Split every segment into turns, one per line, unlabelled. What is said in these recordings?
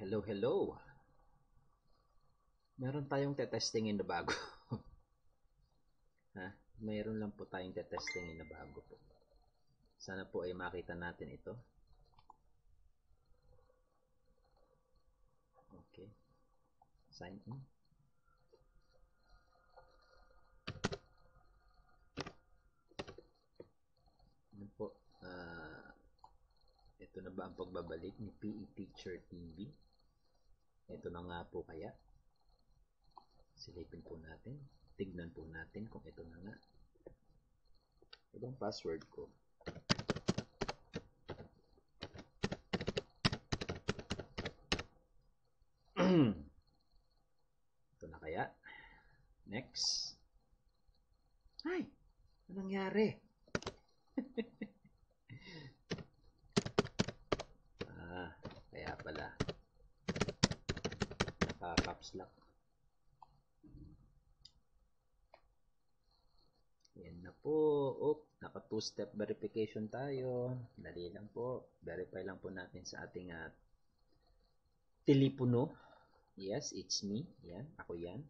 Hello, hello. Meron tayong tetestingin na bago. Ha? Meron lang po tayong tetestingin na bago po. Sana po ay makita natin ito. Okay. Sign in. Ano po? Ito na ba ang pagbabalik ni PE Teacher TV? Ito na nga po kaya. Silipin po natin. Tignan po natin kung ito na nga. Ito ang password ko. Ito na kaya. Next. Ay! Anong nangyari? Kaya pala. Naka-caps lock. Yan na po. Naka two-step verification tayo. Dali lang po. Verify lang po natin sa ating telepono. Yes, it's me. Yan, ako yan.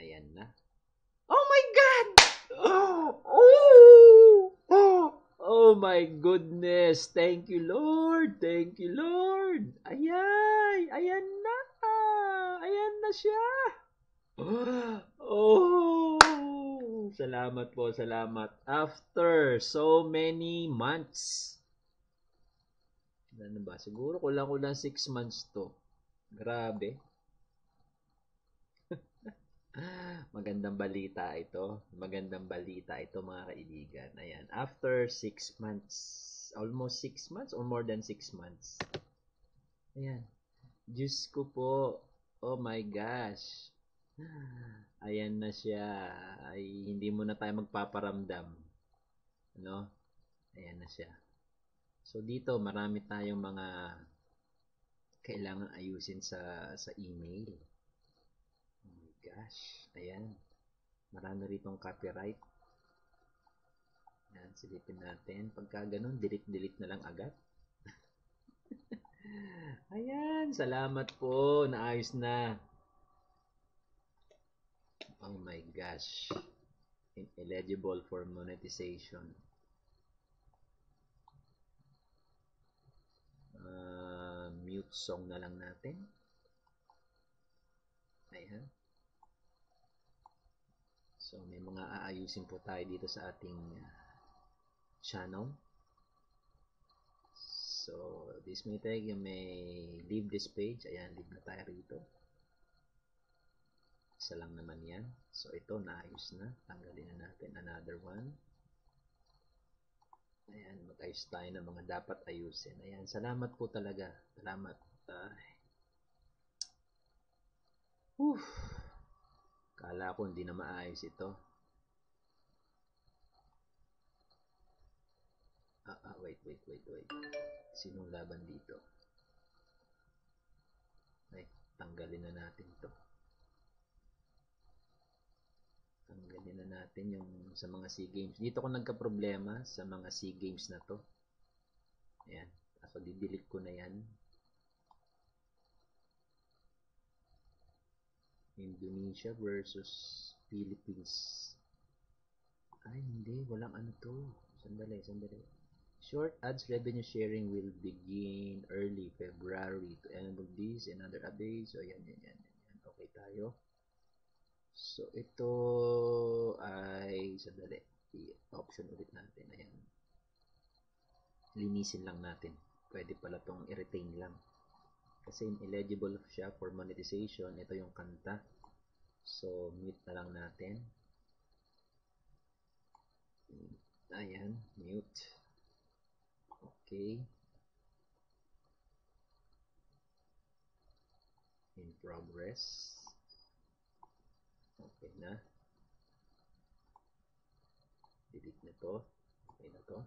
Ayan na. Oh my God! Oh my goodness! Thank you, Lord! Thank you, Lord! Ayan! Ayan na! Ayan na siya! Oh! Salamat po, salamat. After so many months. Ano ba? Siguro kulang-kulang 6 months to. Grabe. Magandang balita ito. Magandang balita ito mga kaibigan. Ayan. After 6 months. Almost 6 months or more than 6 months. Ayan. Diyos ko po. Oh my gosh. Ayan na siya. Ay, hindi mo na tayo magpaparamdam. Ano? Ayan na siya. So dito marami tayong mga kailangan ayusin sa email. Oh my gosh. Ayan. Marami ritong copyright. Ayan, silipin natin. Pagka ganun, delete na lang agad. Ayan, salamat po. Naayos na. Oh my gosh. Ineligible for monetization. Mute song na lang natin. Ayan. So, may mga aayusin po tayo dito sa ating channel. So, this may take, you may leave this page. Ayan, leave na tayo rito. Isa lang naman yan. So, ito, naayos na. Tanggalin na natin another one. Ayan, mag-ayos tayo ng mga dapat ayusin. Ayan, salamat po talaga. Salamat. Kala ko hindi na maayos ito. Wait. Sinong laban dito? Ay, tanggalin na natin to. Tanggalin na natin yung sa mga SEA Games. Dito ko nagka-problema sa mga SEA Games na to. Ayan. So, didelete ko na yan. Indonesia versus Philippines. Ay, hindi. Walang ano to. Sandali. Short ads revenue sharing will begin early February to enable this and other updates. So, yan. Okay tayo. So, ito ay, sandali. I-option ulit natin. Ayan. Linisin lang natin. Pwede pala tong i-retain lang. Kasi ineligible siya for monetization. Ito yung kanta. So, mute na lang natin. Ayan, mute. Okay. In progress. Okay na. Delete na to. Okay na to.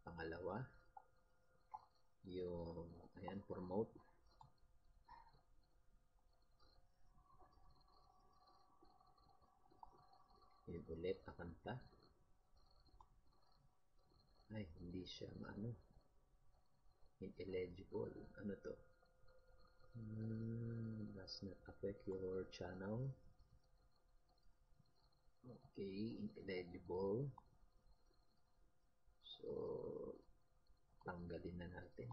Pangalawa. Yung, ayan, promote. Yun ulit na kanta. Ay, hindi siya maano. ineligible. Ano to? Does not affect your channel. Okay, ineligible. So, tanggalin na natin.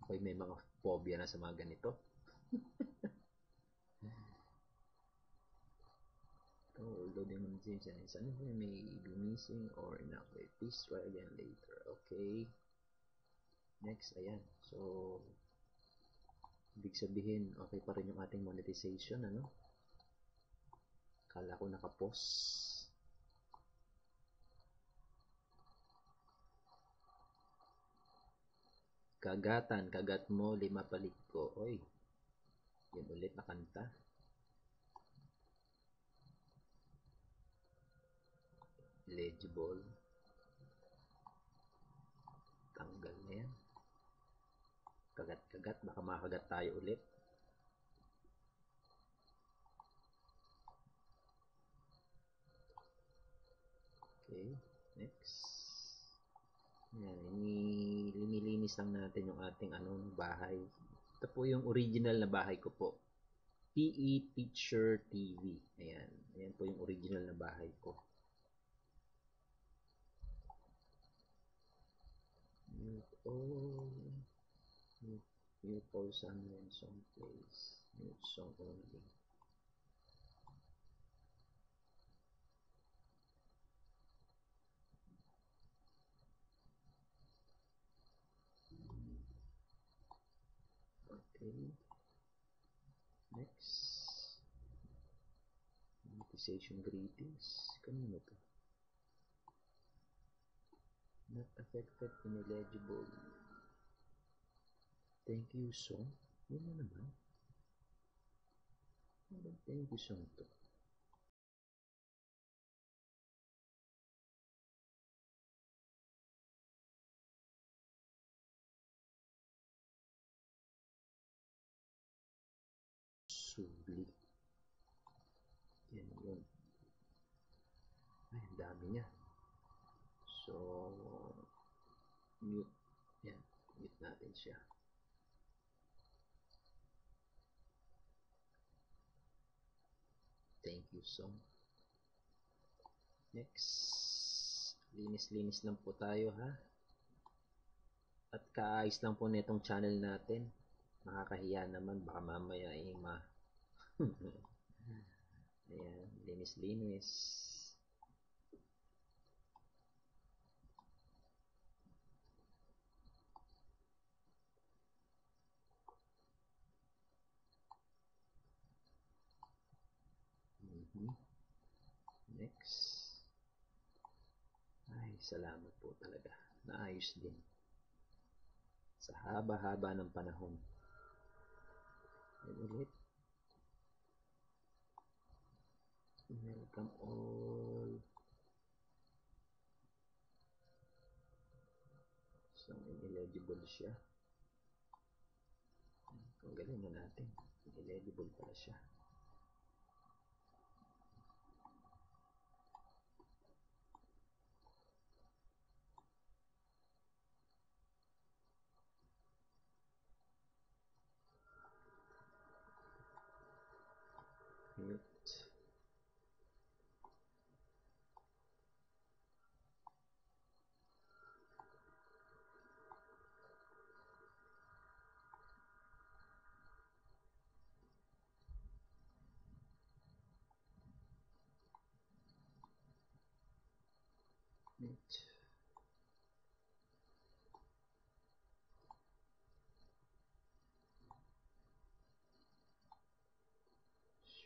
Okay, may mga phobia na sa mga ganito. Loading on the same sentence may be missing or inactive. Please try again later. Okay. Next, ayan. So, ibig sabihin, okay pa rin yung ating monetization, ano? Kala ko naka-pause. Kagatan, kagat mo, 5 palit ko. Oy, yun ulit na kanta. Legible. Tanggal na yan. Kagat-kagat, baka makagat tayo ulit. Okay, next. Yan, linilinis lang natin yung ating bahay. Ito po yung original na bahay ko po. PE Teacher TV. Ayan. Ayan po yung original na bahay ko. Mute all. Mute all sound when song plays. Mute song only. Okay. Next. Monetization greetings. Kanino to? Not affected, ineligible. Thank you song. Yun na naman. Thank you song to. Suli. Yan yun. Ay, ang dami niya. So, mute. Yan. Mute natin siya. Thank you song. Next. Linis-linis lang po tayo, ha? At kaayos lang po nitong channel natin. Nakakahiya naman. Baka mamaya ayan. Linis-linis. Next. Ay, salamat po talaga. Naayos din. Sa haba-haba ng panahon. Yan ulit. Welcome all. So, ineligible siya. Tanggalin na natin. Ineligible pala siya. Mute. Mute.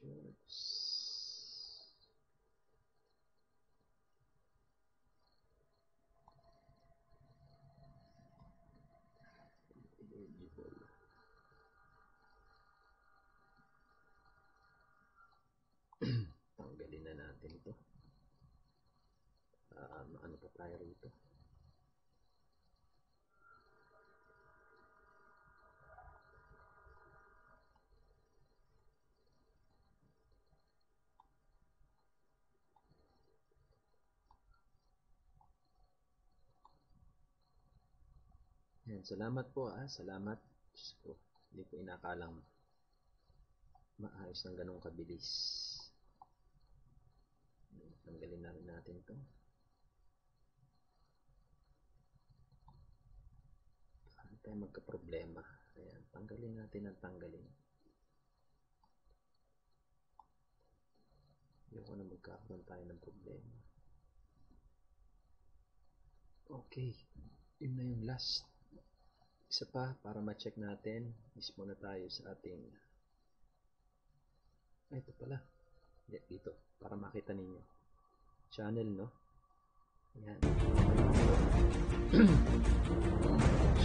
Shorts. Eligible. Tanggalin na natin ito. Ano pa tayo rito? Yan, Ayan, salamat po salamat. Diyos ko, hindi ko inakalang maayos ng ganong kabilis. Tanggalin na rin natin to. Hindi tayo magka-problema. Ayan, tanggalin natin ang tanggalin. Ayoko na magkakaroon tayo ng problema. Okay, yun na yung last. Isa pa para ma-check natin. Mismo na tayo sa ating ito pala. Dito, para makita ninyo. Channel, no? Ayan.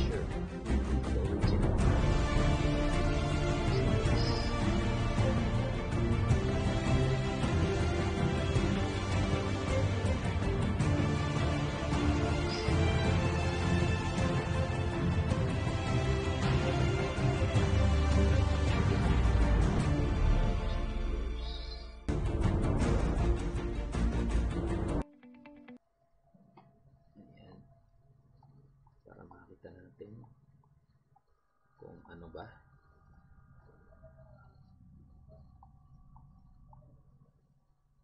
Sure. The original. Ayan. Para makita natin kung ano ba.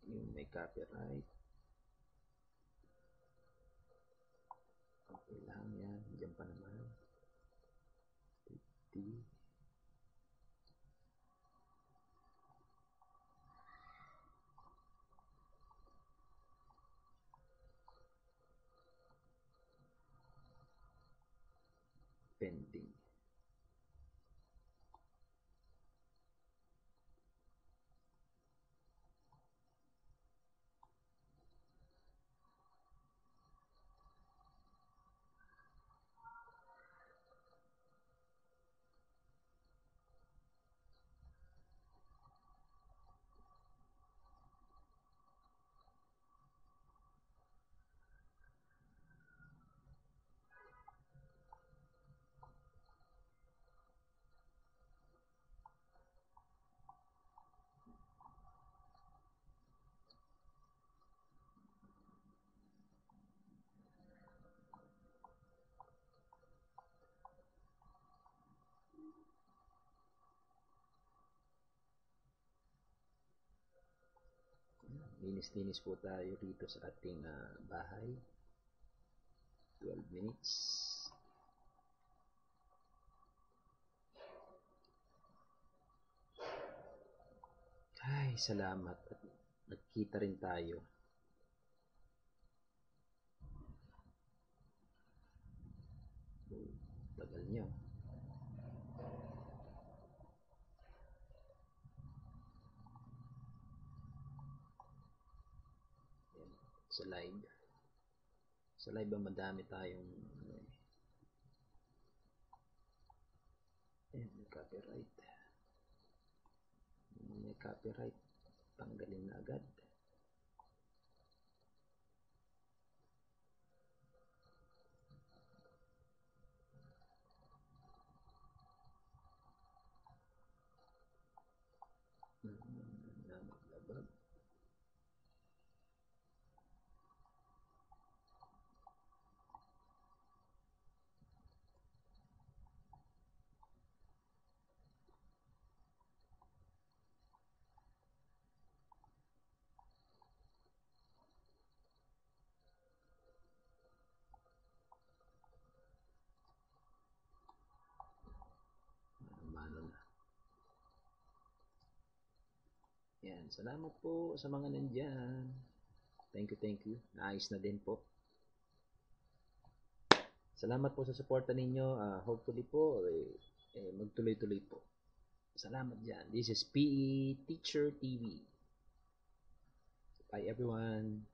Yung may copyright. Okay lang yan. Diyan pa naman. 50. Pending. Linis-linis po tayo dito sa ating bahay. 12 minutes. Ay, salamat. At nagkita rin tayo. Tagal niya. Sa live. Sa live ba madami tayong may copyright. May copyright. Tanggalin na agad. Naglabag. Mano na. Yan, salamat po sa mga nandyan. Thank you. Naayos na din po. Salamat po sa suporta ninyo. Hopefully po, magtuloy-tuloy po. Salamat dyan. This is PE Teacher TV. Bye everyone.